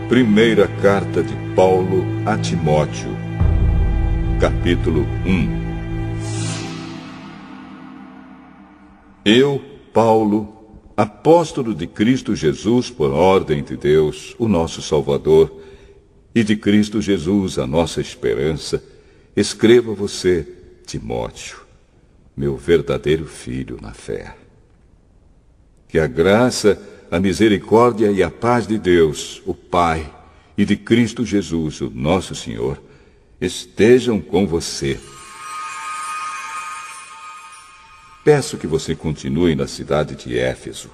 Primeira carta de Paulo a Timóteo, capítulo 1. Eu, Paulo, apóstolo de Cristo Jesus por ordem de Deus, o nosso Salvador, e de Cristo Jesus, a nossa esperança, escrevo a você, Timóteo, meu verdadeiro filho na fé. Que a graça, a misericórdia e a paz de Deus, o Pai, e de Cristo Jesus, o nosso Senhor, estejam com você. Peço que você continue na cidade de Éfeso,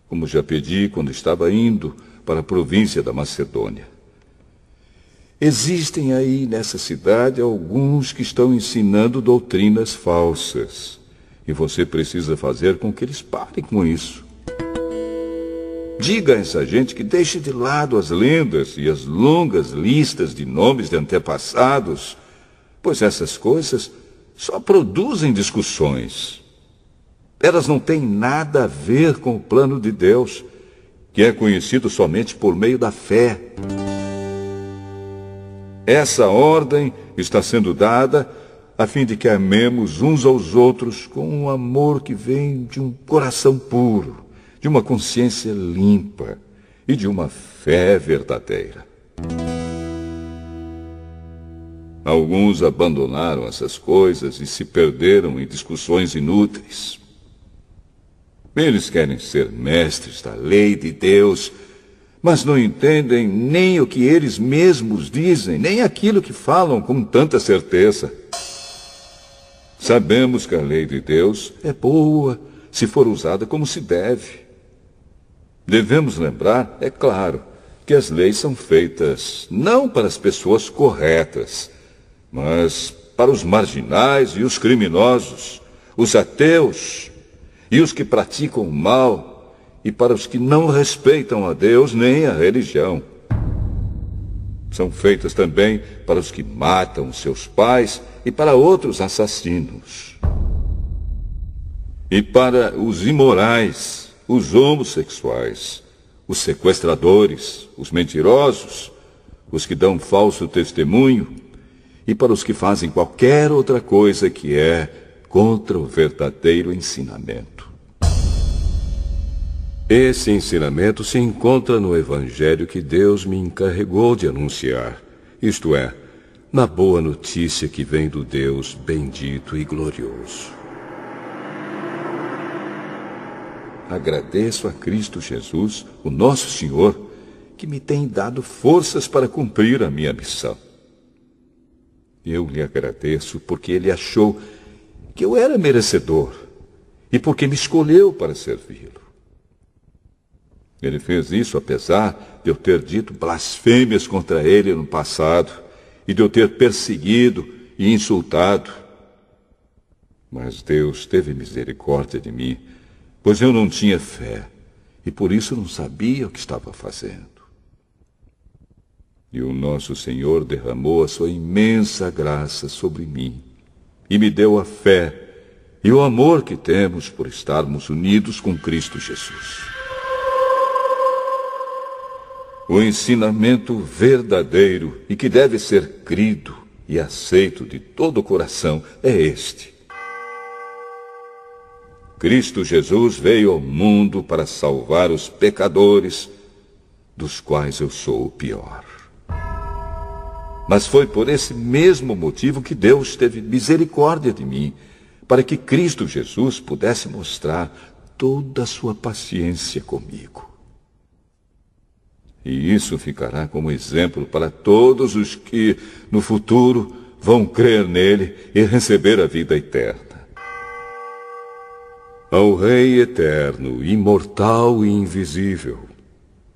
como já pedi quando estava indo para a província da Macedônia. Existem aí nessa cidade alguns que estão ensinando doutrinas falsas, e você precisa fazer com que eles parem com isso. Diga a essa gente que deixe de lado as lendas e as longas listas de nomes de antepassados, pois essas coisas só produzem discussões. Elas não têm nada a ver com o plano de Deus, que é conhecido somente por meio da fé. Essa ordem está sendo dada a fim de que amemos uns aos outros com um amor que vem de um coração puro, de uma consciência limpa e de uma fé verdadeira. Alguns abandonaram essas coisas e se perderam em discussões inúteis. Eles querem ser mestres da lei de Deus, mas não entendem nem o que eles mesmos dizem, nem aquilo que falam com tanta certeza. Sabemos que a lei de Deus é boa se for usada como se deve. Devemos lembrar, é claro, que as leis são feitas não para as pessoas corretas, mas para os marginais e os criminosos, os ateus e os que praticam o mal, e para os que não respeitam a Deus nem a religião. São feitas também para os que matam seus pais e para outros assassinos. E para os imorais, os homossexuais, os sequestradores, os mentirosos, os que dão falso testemunho, e para os que fazem qualquer outra coisa que é contra o verdadeiro ensinamento. Esse ensinamento se encontra no Evangelho que Deus me encarregou de anunciar, isto é, na boa notícia que vem do Deus bendito e glorioso. Agradeço a Cristo Jesus, o nosso Senhor, que me tem dado forças para cumprir a minha missão. Eu lhe agradeço porque Ele achou que eu era merecedor e porque me escolheu para servi-lo. Ele fez isso apesar de eu ter dito blasfêmias contra Ele no passado e de eu ter perseguido e insultado. Mas Deus teve misericórdia de mim, pois eu não tinha fé e por isso não sabia o que estava fazendo. E o nosso Senhor derramou a sua imensa graça sobre mim e me deu a fé e o amor que temos por estarmos unidos com Cristo Jesus. O ensinamento verdadeiro e que deve ser crido e aceito de todo o coração é este: Cristo Jesus veio ao mundo para salvar os pecadores, dos quais eu sou o pior. Mas foi por esse mesmo motivo que Deus teve misericórdia de mim, para que Cristo Jesus pudesse mostrar toda a sua paciência comigo. E isso ficará como exemplo para todos os que, no futuro, vão crer nele e receber a vida eterna. Ao Rei eterno, imortal e invisível,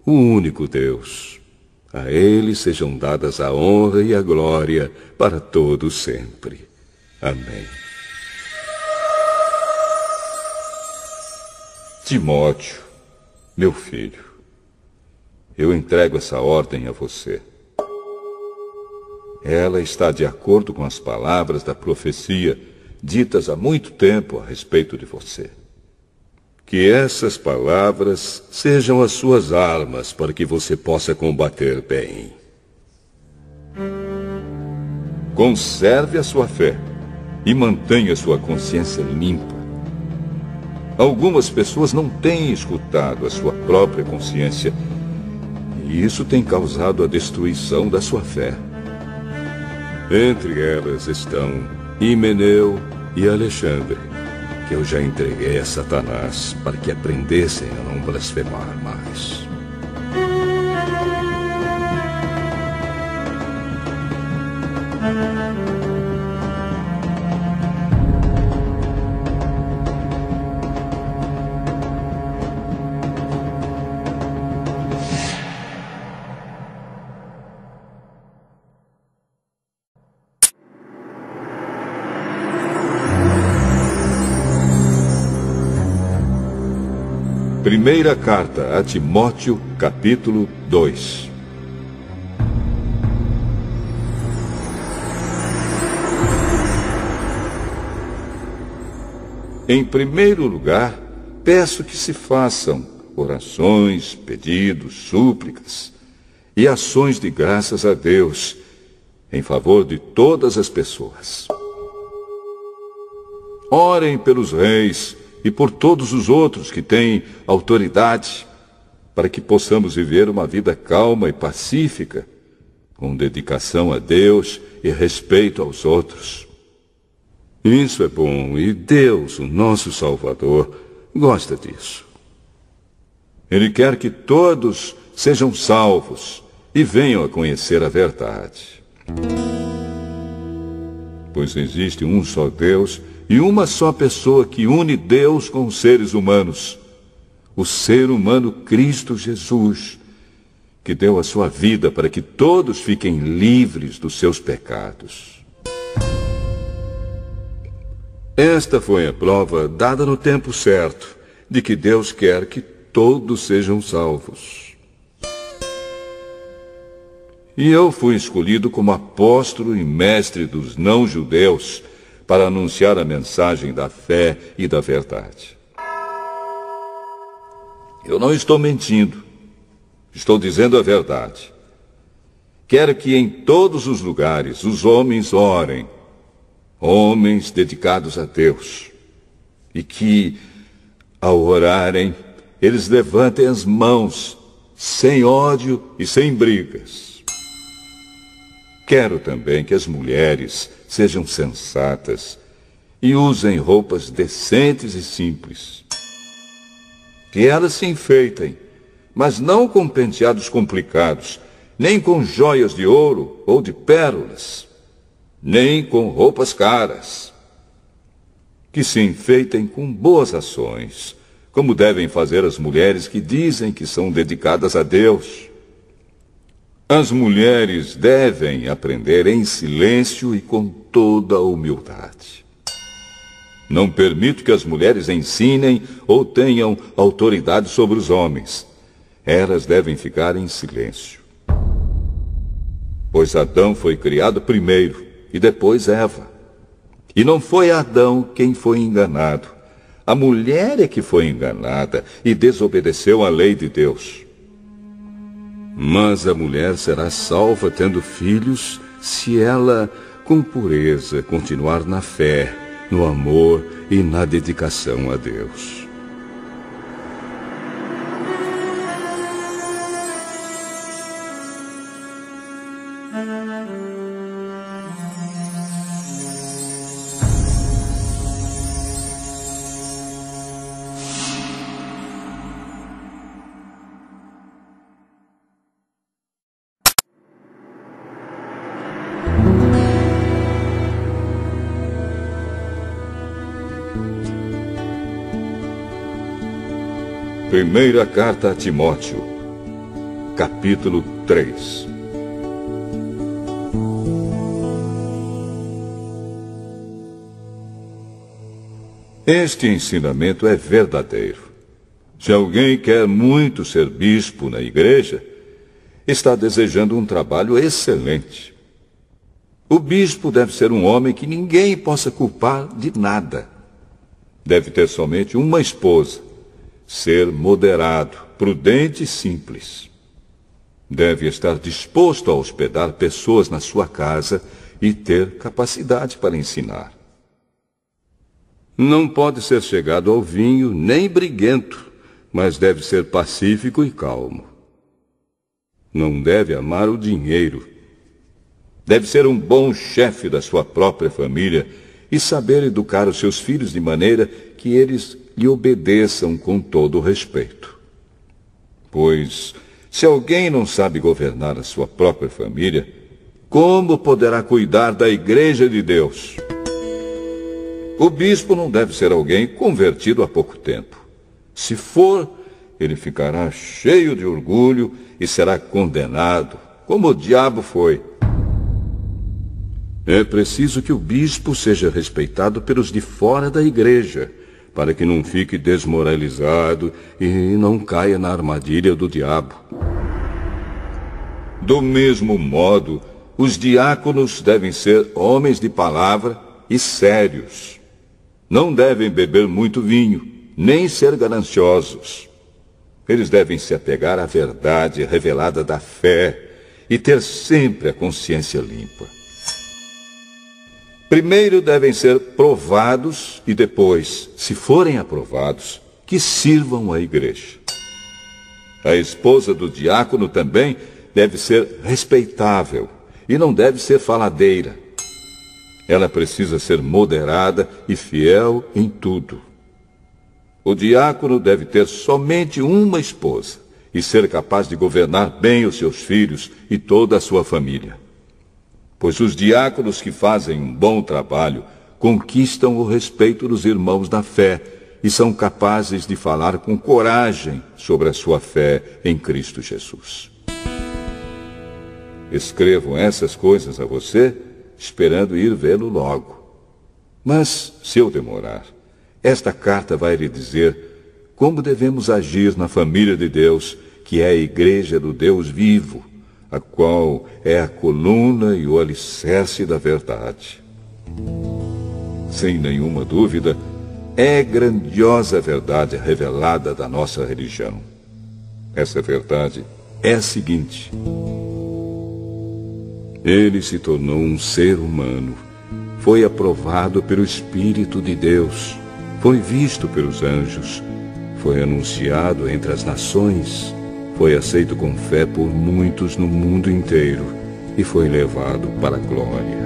o único Deus, a Ele sejam dadas a honra e a glória para todo sempre. Amém. Timóteo, meu filho, eu entrego essa ordem a você. Ela está de acordo com as palavras da profecia ditas há muito tempo a respeito de você. Que essas palavras sejam as suas armas para que você possa combater bem. Conserve a sua fé e mantenha sua consciência limpa. Algumas pessoas não têm escutado a sua própria consciência e isso tem causado a destruição da sua fé. Entre elas estão Himeneu e Alexandre, que eu já entreguei a Satanás para que aprendessem a não blasfemar mais. Primeira carta a Timóteo, capítulo 2. Em primeiro lugar, peço que se façam orações, pedidos, súplicas e ações de graças a Deus em favor de todas as pessoas. Orem pelos reis e por todos os outros que têm autoridade, para que possamos viver uma vida calma e pacífica, com dedicação a Deus e respeito aos outros. Isso é bom, e Deus, o nosso Salvador, gosta disso. Ele quer que todos sejam salvos e venham a conhecer a verdade. Pois existe um só Deus e uma só pessoa que une Deus com os seres humanos, o ser humano Cristo Jesus, que deu a sua vida para que todos fiquem livres dos seus pecados. Esta foi a prova dada no tempo certo, de que Deus quer que todos sejam salvos. E eu fui escolhido como apóstolo e mestre dos não-judeus para anunciar a mensagem da fé e da verdade. Eu não estou mentindo, estou dizendo a verdade. Quero que em todos os lugares os homens orem, homens dedicados a Deus, e que, ao orarem, eles levantem as mãos, sem ódio e sem brigas. Quero também que as mulheres sejam sensatas e usem roupas decentes e simples. Que elas se enfeitem, mas não com penteados complicados, nem com joias de ouro ou de pérolas, nem com roupas caras. Que se enfeitem com boas ações, como devem fazer as mulheres que dizem que são dedicadas a Deus. As mulheres devem aprender em silêncio e com toda a humildade. Não permito que as mulheres ensinem ou tenham autoridade sobre os homens. Elas devem ficar em silêncio. Pois Adão foi criado primeiro e depois Eva. E não foi Adão quem foi enganado. A mulher é que foi enganada e desobedeceu à lei de Deus. Mas a mulher será salva tendo filhos se ela, com pureza, continuar na fé, no amor e na dedicação a Deus. Primeira carta a Timóteo, capítulo 3. Este ensinamento é verdadeiro. Se alguém quer muito ser bispo na igreja, está desejando um trabalho excelente. O bispo deve ser um homem que ninguém possa culpar de nada. Deve ter somente uma esposa ser moderado, prudente e simples. Deve estar disposto a hospedar pessoas na sua casa e ter capacidade para ensinar. Não pode ser chegado ao vinho nem briguento, mas deve ser pacífico e calmo. Não deve amar o dinheiro. Deve ser um bom chefe da sua própria família e saber educar os seus filhos de maneira que eles lhe obedeçam com todo o respeito. Pois, se alguém não sabe governar a sua própria família, como poderá cuidar da Igreja de Deus? O bispo não deve ser alguém convertido há pouco tempo. Se for, ele ficará cheio de orgulho e será condenado, como o diabo foi. É preciso que o bispo seja respeitado pelos de fora da igreja, para que não fique desmoralizado e não caia na armadilha do diabo. Do mesmo modo, os diáconos devem ser homens de palavra e sérios. Não devem beber muito vinho, nem ser gananciosos. Eles devem se apegar à verdade revelada da fé e ter sempre a consciência limpa. Primeiro devem ser provados e depois, se forem aprovados, que sirvam a igreja. A esposa do diácono também deve ser respeitável e não deve ser faladeira. Ela precisa ser moderada e fiel em tudo. O diácono deve ter somente uma esposa e ser capaz de governar bem os seus filhos e toda a sua família. Pois os diáconos que fazem um bom trabalho conquistam o respeito dos irmãos da fé e são capazes de falar com coragem sobre a sua fé em Cristo Jesus. Escrevo essas coisas a você, esperando ir vê-lo logo. Mas, se eu demorar, esta carta vai lhe dizer como devemos agir na família de Deus, que é a igreja do Deus vivo, a qual é a coluna e o alicerce da verdade. Sem nenhuma dúvida, é grandiosa a verdade revelada da nossa religião. Essa verdade é a seguinte: ele se tornou um ser humano, foi aprovado pelo Espírito de Deus, foi visto pelos anjos, foi anunciado entre as nações, foi aceito com fé por muitos no mundo inteiro e foi levado para a glória.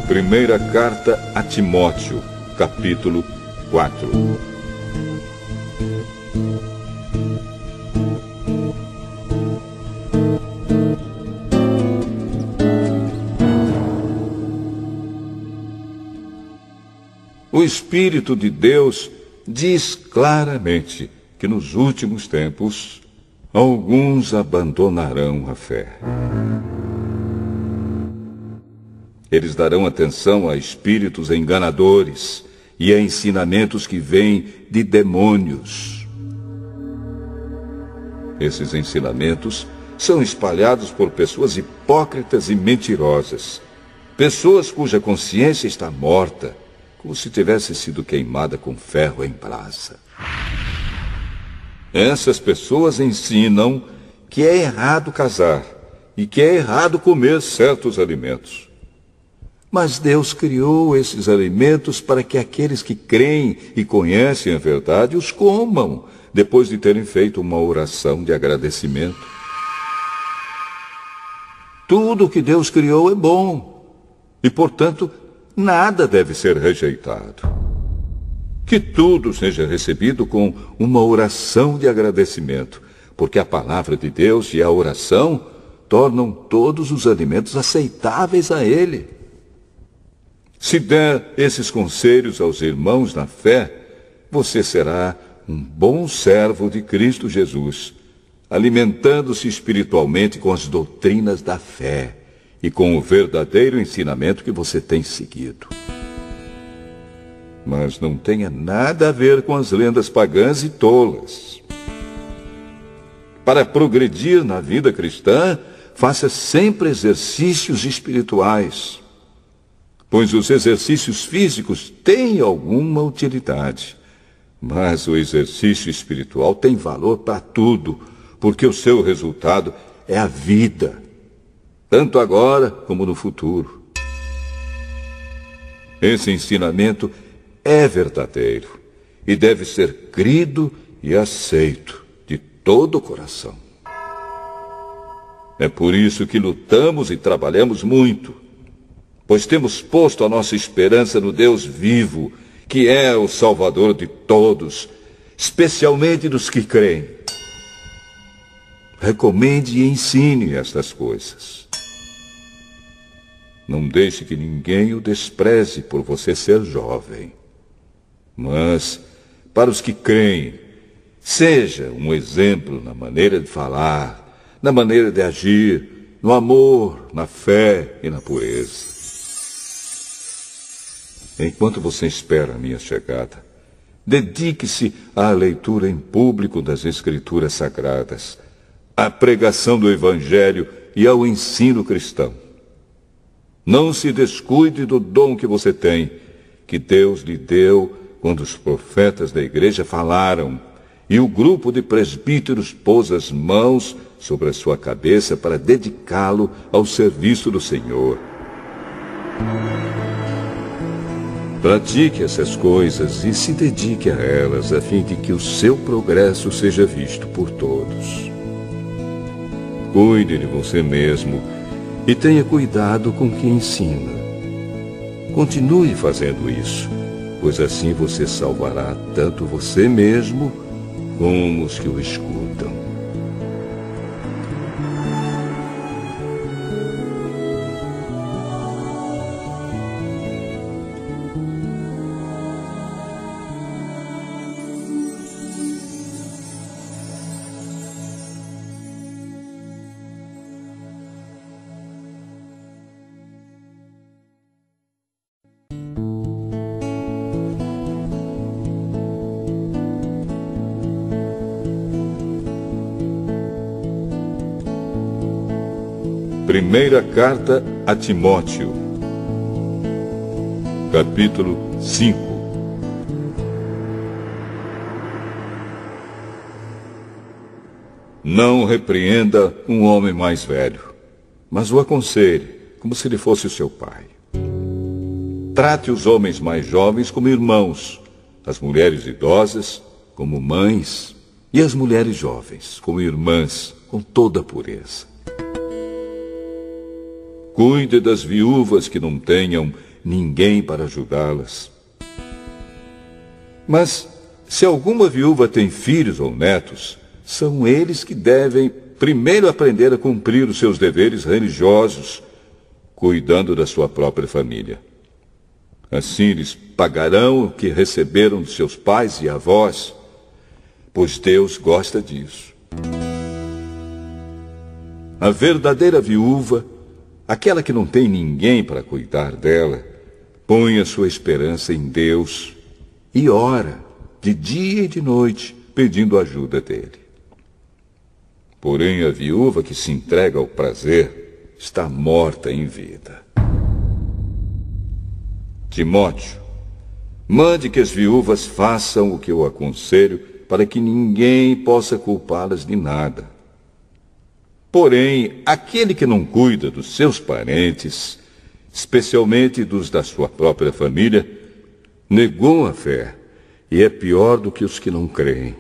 Primeira carta a Timóteo, capítulo 4. O Espírito de Deus diz claramente que nos últimos tempos alguns abandonarão a fé. Eles darão atenção a espíritos enganadores e a ensinamentos que vêm de demônios. Esses ensinamentos são espalhados por pessoas hipócritas e mentirosas, pessoas cuja consciência está morta, como se tivesse sido queimada com ferro em brasa. Essas pessoas ensinam que é errado casar e que é errado comer certos alimentos. Mas Deus criou esses alimentos para que aqueles que creem e conhecem a verdade os comam, depois de terem feito uma oração de agradecimento. Tudo o que Deus criou é bom, e, portanto, nada deve ser rejeitado. Que tudo seja recebido com uma oração de agradecimento, porque a palavra de Deus e a oração tornam todos os alimentos aceitáveis a Ele. Se der esses conselhos aos irmãos na fé, você será um bom servo de Cristo Jesus, alimentando-se espiritualmente com as doutrinas da fé e com o verdadeiro ensinamento que você tem seguido. Mas não tenha nada a ver com as lendas pagãs e tolas. Para progredir na vida cristã, faça sempre exercícios espirituais, pois os exercícios físicos têm alguma utilidade, mas o exercício espiritual tem valor para tudo, porque o seu resultado é a vida, tanto agora como no futuro. Esse ensinamento é verdadeiro e deve ser crido e aceito de todo o coração. É por isso que lutamos e trabalhamos muito, pois temos posto a nossa esperança no Deus vivo, que é o Salvador de todos, especialmente dos que creem. Recomende e ensine estas coisas. Não deixe que ninguém o despreze por você ser jovem. Mas, para os que creem, seja um exemplo na maneira de falar, na maneira de agir, no amor, na fé e na pureza. Enquanto você espera a minha chegada, dedique-se à leitura em público das Escrituras Sagradas, à pregação do Evangelho e ao ensino cristão. Não se descuide do dom que você tem, que Deus lhe deu quando os profetas da igreja falaram e o grupo de presbíteros pôs as mãos sobre a sua cabeça para dedicá-lo ao serviço do Senhor. Pratique essas coisas e se dedique a elas, a fim de que o seu progresso seja visto por todos. Cuide de você mesmo e tenha cuidado com quem ensina. Continue fazendo isso, pois assim você salvará tanto você mesmo como os que o escutam. Primeira carta a Timóteo, capítulo 5. Não repreenda um homem mais velho, mas o aconselhe, como se ele fosse o seu pai. Trate os homens mais jovens como irmãos, as mulheres idosas como mães e as mulheres jovens como irmãs, com toda a pureza. Cuide das viúvas que não tenham ninguém para ajudá-las. Mas, se alguma viúva tem filhos ou netos, são eles que devem primeiro aprender a cumprir os seus deveres religiosos, cuidando da sua própria família. Assim eles pagarão o que receberam de seus pais e avós, pois Deus gosta disso. A verdadeira viúva, aquela que não tem ninguém para cuidar dela, põe a sua esperança em Deus e ora de dia e de noite, pedindo ajuda dele. Porém, a viúva que se entrega ao prazer está morta em vida. Timóteo, mande que as viúvas façam o que eu aconselho, para que ninguém possa culpá-las de nada. Porém, aquele que não cuida dos seus parentes, especialmente dos da sua própria família, negou a fé e é pior do que os que não creem.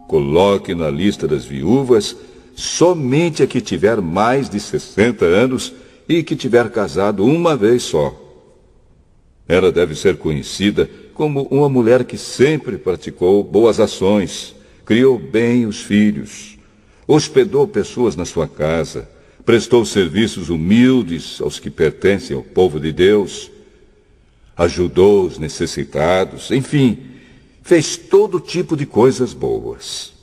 Coloque na lista das viúvas somente a que tiver mais de 60 anos e que tiver casado uma vez só. Ela deve ser conhecida como uma mulher que sempre praticou boas ações, criou bem os filhos, hospedou pessoas na sua casa, prestou serviços humildes aos que pertencem ao povo de Deus, ajudou os necessitados, enfim, fez todo tipo de coisas boas.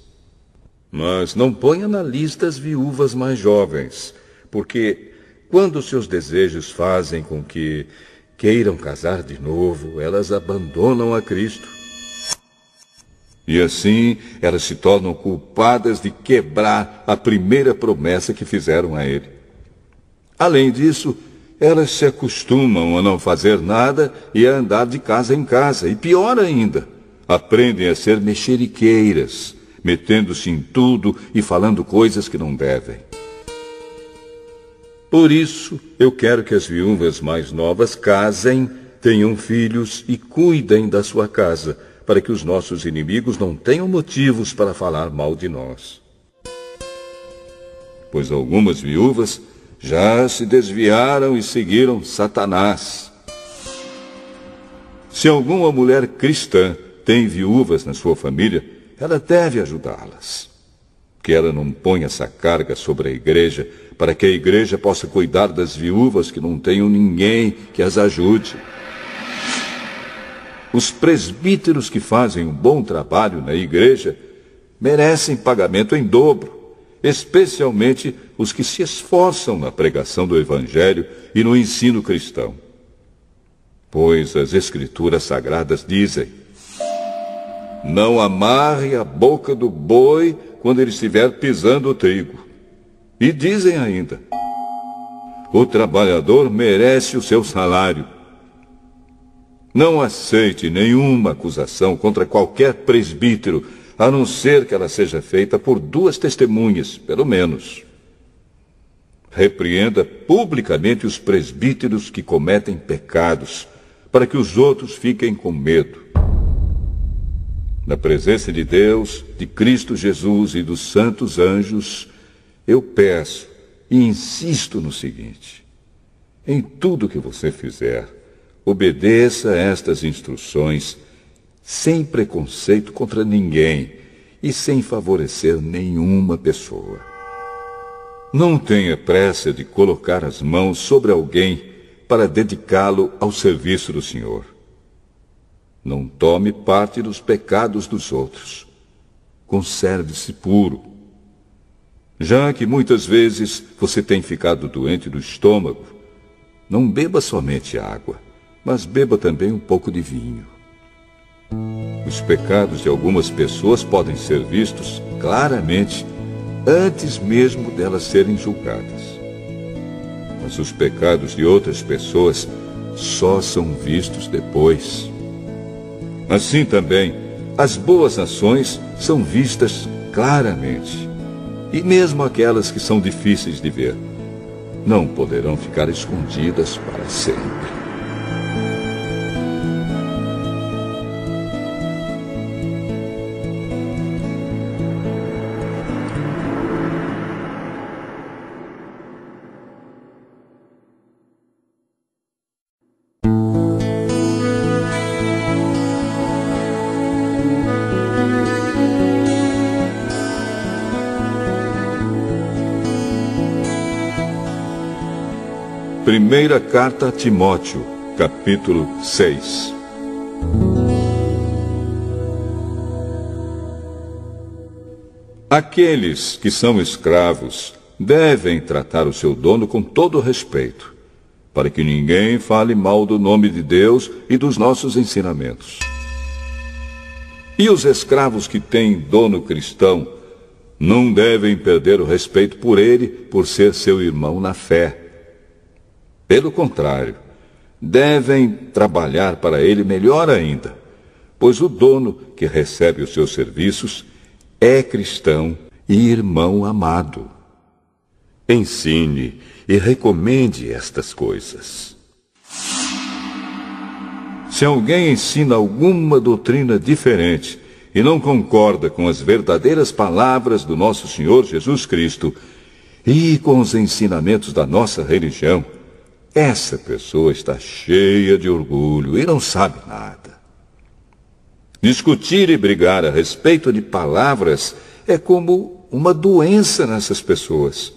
Mas não ponha na lista as viúvas mais jovens, porque quando seus desejos fazem com que queiram casar de novo, elas abandonam a Cristo. E assim elas se tornam culpadas de quebrar a primeira promessa que fizeram a Ele. Além disso, elas se acostumam a não fazer nada e a andar de casa em casa. E pior ainda, aprendem a ser mexeriqueiras, metendo-se em tudo e falando coisas que não devem. Por isso, eu quero que as viúvas mais novas casem, tenham filhos e cuidem da sua casa, para que os nossos inimigos não tenham motivos para falar mal de nós. Pois algumas viúvas já se desviaram e seguiram Satanás. Se alguma mulher cristã tem viúvas na sua família, ela deve ajudá-las. Que ela não ponha essa carga sobre a igreja, para que a igreja possa cuidar das viúvas que não tenham ninguém que as ajude. Os presbíteros que fazem um bom trabalho na igreja merecem pagamento em dobro, especialmente os que se esforçam na pregação do Evangelho e no ensino cristão. Pois as Escrituras Sagradas dizem: não amarre a boca do boi quando ele estiver pisando o trigo. E dizem ainda: o trabalhador merece o seu salário. Não aceite nenhuma acusação contra qualquer presbítero, a não ser que ela seja feita por 2 testemunhas, pelo menos. Repreenda publicamente os presbíteros que cometem pecados, para que os outros fiquem com medo. Na presença de Deus, de Cristo Jesus e dos santos anjos, eu peço e insisto no seguinte: em tudo que você fizer, obedeça a estas instruções, sem preconceito contra ninguém e sem favorecer nenhuma pessoa. Não tenha pressa de colocar as mãos sobre alguém para dedicá-lo ao serviço do Senhor. Não tome parte dos pecados dos outros. Conserve-se puro. Já que muitas vezes você tem ficado doente do estômago, não beba somente água, mas beba também um pouco de vinho. Os pecados de algumas pessoas podem ser vistos claramente antes mesmo delas serem julgadas. Mas os pecados de outras pessoas só são vistos depois. Assim também, as boas ações são vistas claramente. E mesmo aquelas que são difíceis de ver, não poderão ficar escondidas para sempre. Primeira carta a Timóteo, capítulo 6. Aqueles que são escravos devem tratar o seu dono com todo respeito, para que ninguém fale mal do nome de Deus e dos nossos ensinamentos. E os escravos que têm dono cristão não devem perder o respeito por ele, por ser seu irmão na fé. Pelo contrário, devem trabalhar para ele melhor ainda, pois o dono que recebe os seus serviços é cristão e irmão amado. Ensine e recomende estas coisas. Se alguém ensina alguma doutrina diferente e não concorda com as verdadeiras palavras do nosso Senhor Jesus Cristo e com os ensinamentos da nossa religião, essa pessoa está cheia de orgulho e não sabe nada. Discutir e brigar a respeito de palavras é como uma doença nessas pessoas.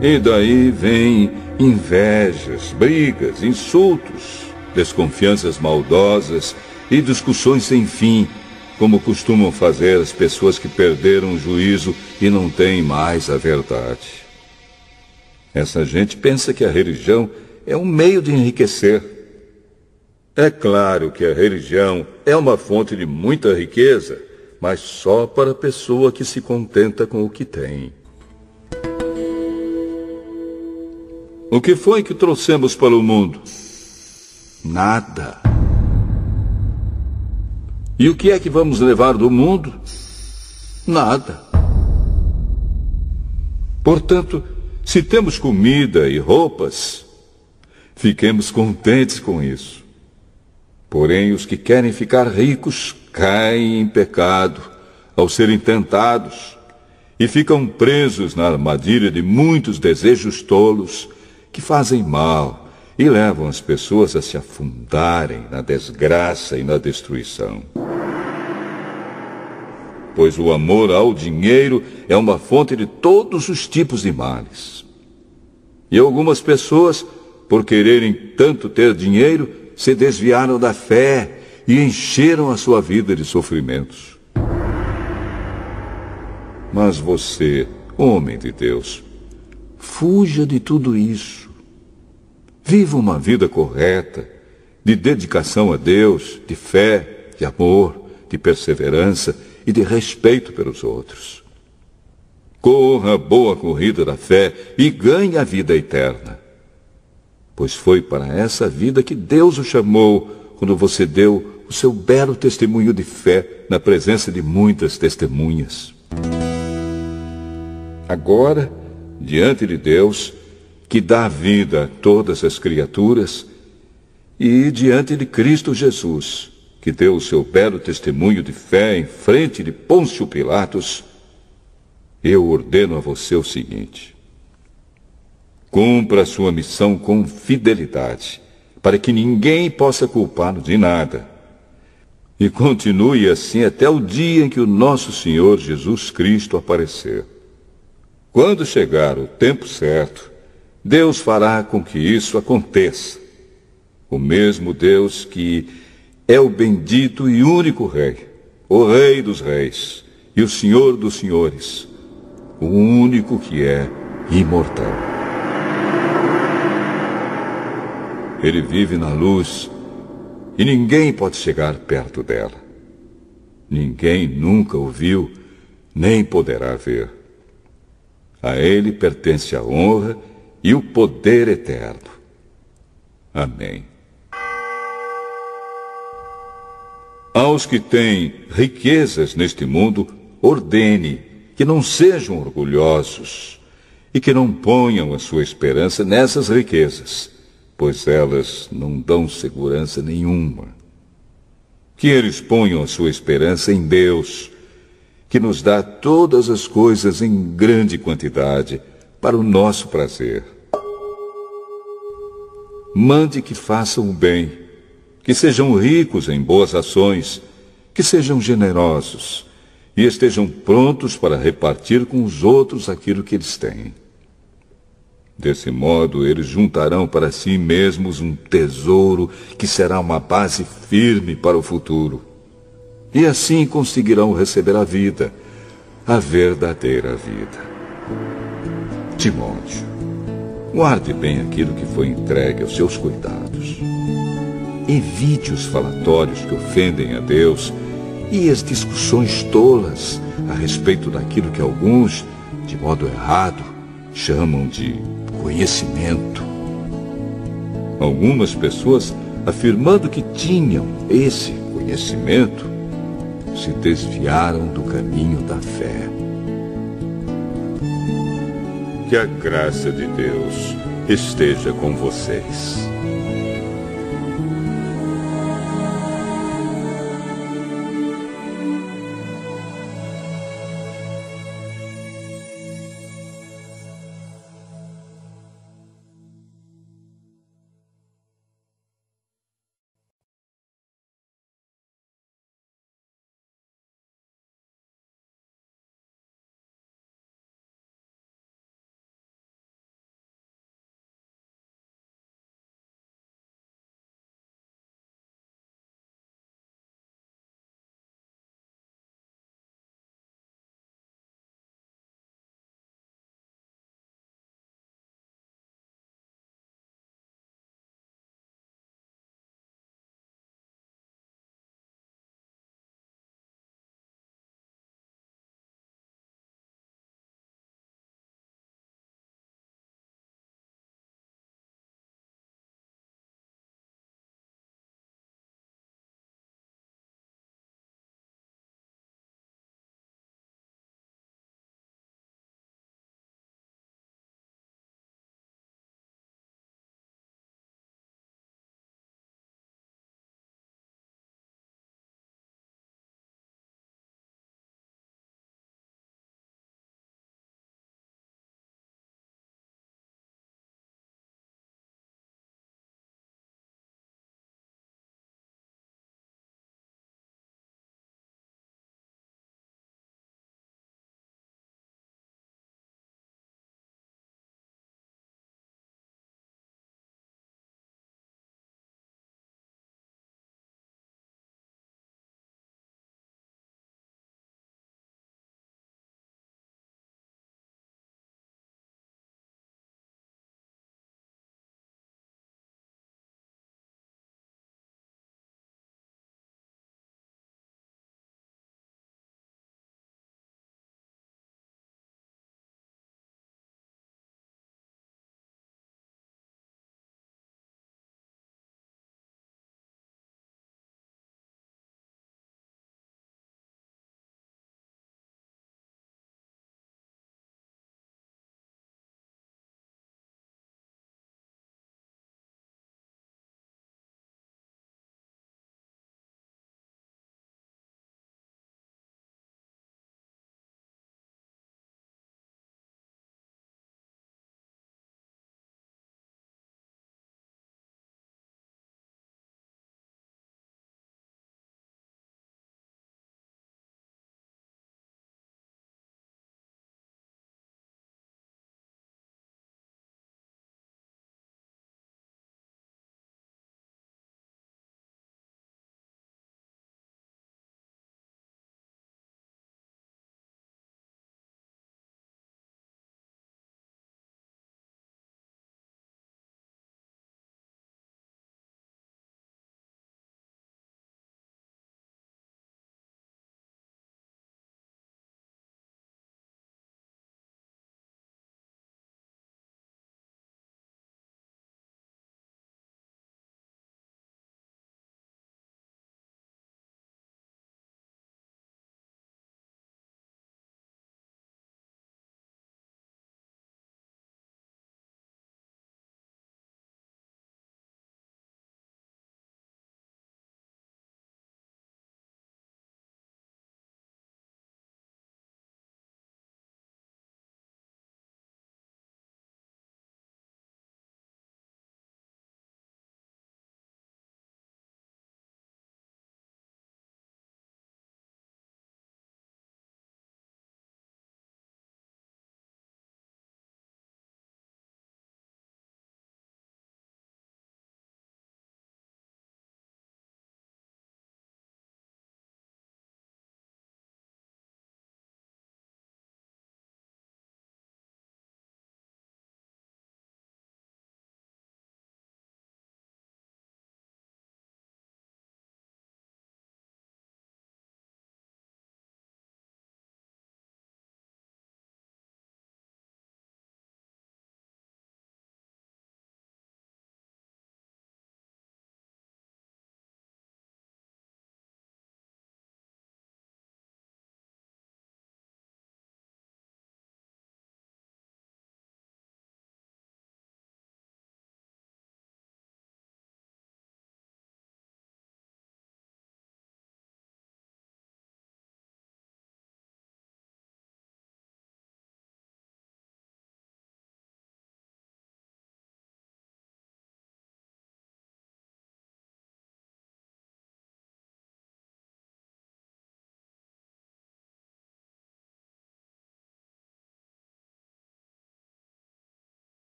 E daí vem invejas, brigas, insultos, desconfianças maldosas e discussões sem fim, como costumam fazer as pessoas que perderam o juízo e não têm mais a verdade. Essa gente pensa que a religião é um meio de enriquecer. É claro que a religião é uma fonte de muita riqueza, mas só para a pessoa que se contenta com o que tem. O que foi que trouxemos para o mundo? Nada. E o que é que vamos levar do mundo? Nada. Portanto, se temos comida e roupas, fiquemos contentes com isso. Porém, os que querem ficar ricos caem em pecado ao serem tentados e ficam presos na armadilha de muitos desejos tolos que fazem mal e levam as pessoas a se afundarem na desgraça e na destruição. Pois o amor ao dinheiro é uma fonte de todos os tipos de males. E algumas pessoas, por quererem tanto ter dinheiro, se desviaram da fé e encheram a sua vida de sofrimentos. Mas você, homem de Deus, fuja de tudo isso. Viva uma vida correta, de dedicação a Deus, de fé, de amor, de perseverança e de respeito pelos outros. Corra a boa corrida da fé e ganhe a vida eterna. Pois foi para essa vida que Deus o chamou quando você deu o seu belo testemunho de fé na presença de muitas testemunhas. Agora, diante de Deus, que dá vida a todas as criaturas, e diante de Cristo Jesus, que deu o seu belo testemunho de fé em frente de Pôncio Pilatos, eu ordeno a você o seguinte: cumpra a sua missão com fidelidade, para que ninguém possa culpá-lo de nada. E continue assim até o dia em que o nosso Senhor Jesus Cristo aparecer. Quando chegar o tempo certo, Deus fará com que isso aconteça. O mesmo Deus que é o bendito e único Rei, o Rei dos Reis e o Senhor dos Senhores, o único que é imortal. Ele vive na luz e ninguém pode chegar perto dela. Ninguém nunca o viu, nem poderá ver. A ele pertence a honra e o poder eterno. Amém. Aos que têm riquezas neste mundo, ordene que não sejam orgulhosos e que não ponham a sua esperança nessas riquezas, pois elas não dão segurança nenhuma. Que eles ponham a sua esperança em Deus, que nos dá todas as coisas em grande quantidade para o nosso prazer. Mande que façam o bem, que sejam ricos em boas ações, que sejam generosos e estejam prontos para repartir com os outros aquilo que eles têm. Desse modo, eles juntarão para si mesmos um tesouro que será uma base firme para o futuro. E assim conseguirão receber a vida, a verdadeira vida. Timóteo, guarde bem aquilo que foi entregue aos seus cuidados. Evite os falatórios que ofendem a Deus e as discussões tolas a respeito daquilo que alguns, de modo errado, chamam de conhecimento. Algumas pessoas, afirmando que tinham esse conhecimento, se desviaram do caminho da fé. Que a graça de Deus esteja com vocês.